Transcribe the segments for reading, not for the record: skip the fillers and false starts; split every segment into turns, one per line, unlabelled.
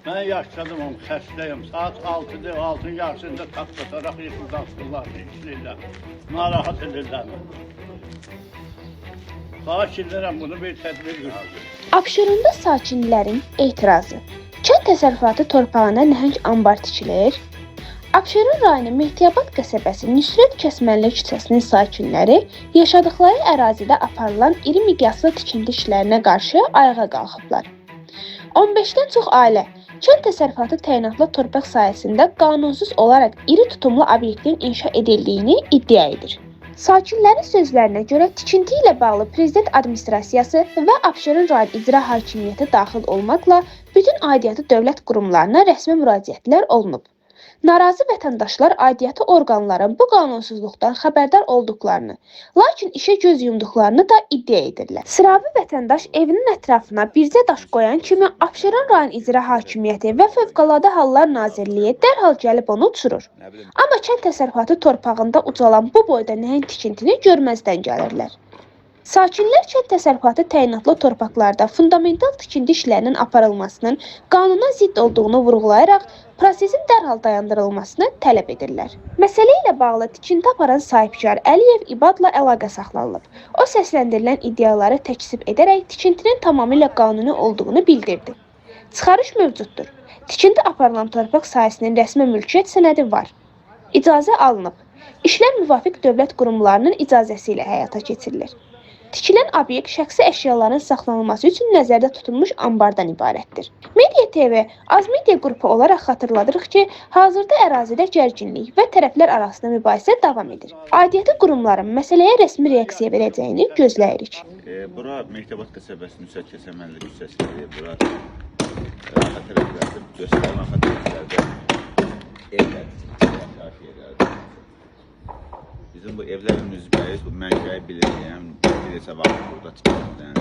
Ben yaşadım, xəstəyim. Saat 6'da, 6'ın yarısında tak tutaraq yıxıldı asırlar, işləyirlər. Narahat edirlər. Xahiş edirəm, bunu bir tədbir götürün.
Abşeronda sakinlərin etirazı. Kənd təsərrüfatı torpağına nəhəng ambar tikilir. Abşeron rayonu Mehdiyabad qəsəbəsi Nüsrət Kəsmənli küçəsinin sakinləri yaşadıkları ərazidə aparılan iri miqyaslı tikinti işlərinə qarşı ayağa qalxıblar. 15-dən çox ailə kənd təsərrüfatı təyinatlı torpaq sahəsində qanunsuz olaraq iri tutumlu obyektin inşa edildiyini iddia edir. Sakinlərin sözlərinə görə tikinti ilə bağlı Prezident Administrasiyası və Abşeron rayon İcra Hakimiyyəti daxil olmaqla bütün aidiyyatı dövlət qurumlarına rəsmi müraciətlər olunub. Narazı vətəndaşlar aidiyyatı orqanların bu qanunsuzluqdan xəbərdar olduqlarını, lakin işə göz yumduqlarını da iddia edirlər. Sıravi vətəndaş evinin ətrafına bircə daş qoyan kimi Abşeron rayon İcra Hakimiyyəti və Fövqəladə Hallar Nazirliyi dərhal gəlib onu uçurur. Amma kənd təsərrüfatı torpağında ucalan bu boyda nəhəng tikintini görməzdən gəlirlər. Sakinlər kənd təsərrüfatı təyinatlı torpaqlarda fundamental tikinti işlərinin aparılmasının qanuna zidd olduğunu vurğulayaraq prosesin dərhal dayandırılmasını tələb edirlər. Məsələ ilə bağlı tikinti aparan sahibkar Əliyev İbadla əlaqə saxlanılıb. O səsləndirilən iddiaları təkzib edərək tikintinin tamamilə qanuni olduğunu bildirdi. Çıxarış mövcuddur. Tikinti aparılan torpaq sahəsinin rəsmi mülkiyyət sənədi var. İcazə alınıb. İşlər müvafiq dövlət qurumlarının icazəsi ilə həyata keçirilir. Tikilən obyekt şəxsi əşyaların saxlanılması üçün nəzərdə tutulmuş ambardan ibarətdir. Media TV Az Media qrupu olaraq xatırladırıq ki, hazırda ərazidə gərginlik və tərəflər arasında mübahisə davam edir. Aidiyyatı qurumların məsələyə rəsmi reaksiya verəcəyini gözləyirik.
Bura Mehdiyabad qəsəbəsi Nüsrət Kəsmənli küçəsidir. Bura arxa tərəflərdə, göstərilən arxa tərəflərdə evlər, yaşayış yerlərdir. Bizim bu evlərin üzbəyiz, bu mənşəyi bilirəm. Bir neçə vaxt burada tikildən,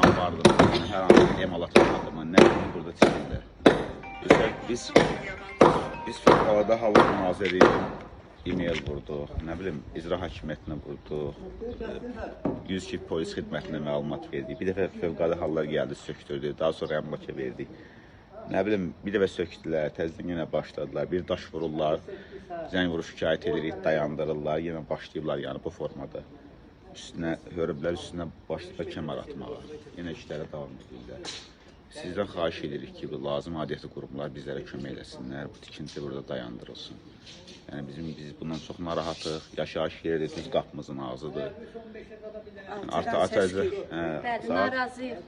ambarlıqdan, hər hansı emalat vaxtıma, nə bilim burada tikildə. Biz Fövqəladə Hallar Nazirliyi e-mail vurduq, nə bilim İcra Hakimiyyətinə vurduq, 102 polis xidmətinə məlumat verdik. Bir dəfə Fövqəladə Hallar gəldi, söktürdü, daha sonra əmlaka verdik. Nə bilim, bir dəfə söktülər, təzdən yenə başladılar, bir daş vururlar, zəng vuruş şikayət edirik, dayandırırlar, yenə başlayıblar yəni bu formada. Üstünə hörüblər, üstünə başlayıblar kəmər atmağa, yenə işlərə davam edirlər. Sizdən xahiş edirik ki, lazım aidiyyatı qurumlar bizlərə kömək eləsinlər, bu tikinti burada dayandırılsın. Yəni biz bundan çox narahatıq, yaşayış yeridir, düz qapımızın ağzıdır.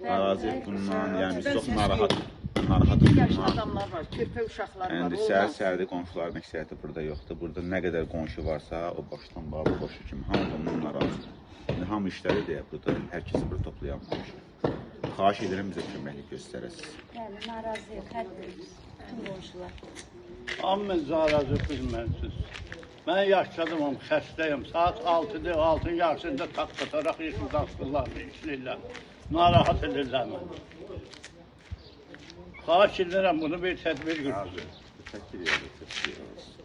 Narazıyıq bundan, yəni biz çox narahatıq.
Yaşlı adamlar var, körpə uşaqlar var.
İndi səhər-səhərdə qonşuların əksəriyyəti burada yoxdur. Burada nə qədər qonşu varsa, o başdan bağlı boşu kimi hamı bundan narazıdır. İndi hamı işləri deyə burada hər kəsi burada toplayanmamışıq. Xahiş edirəm bizə köməklik göstərəsiniz.
Yəni, narazıyıq, həddir, tüm qonşular.
Amma narazı bilməsiniz. Ben yaşadım, xəstəyim. Saat 6'da, 6'ın yarısında tak tutaraq yıxıldı asırlar, işləyirlər. Narahat edirlər məni. Xahiş edirəm, bunu bir tədbir götürün.
Təşəkkür edirəm.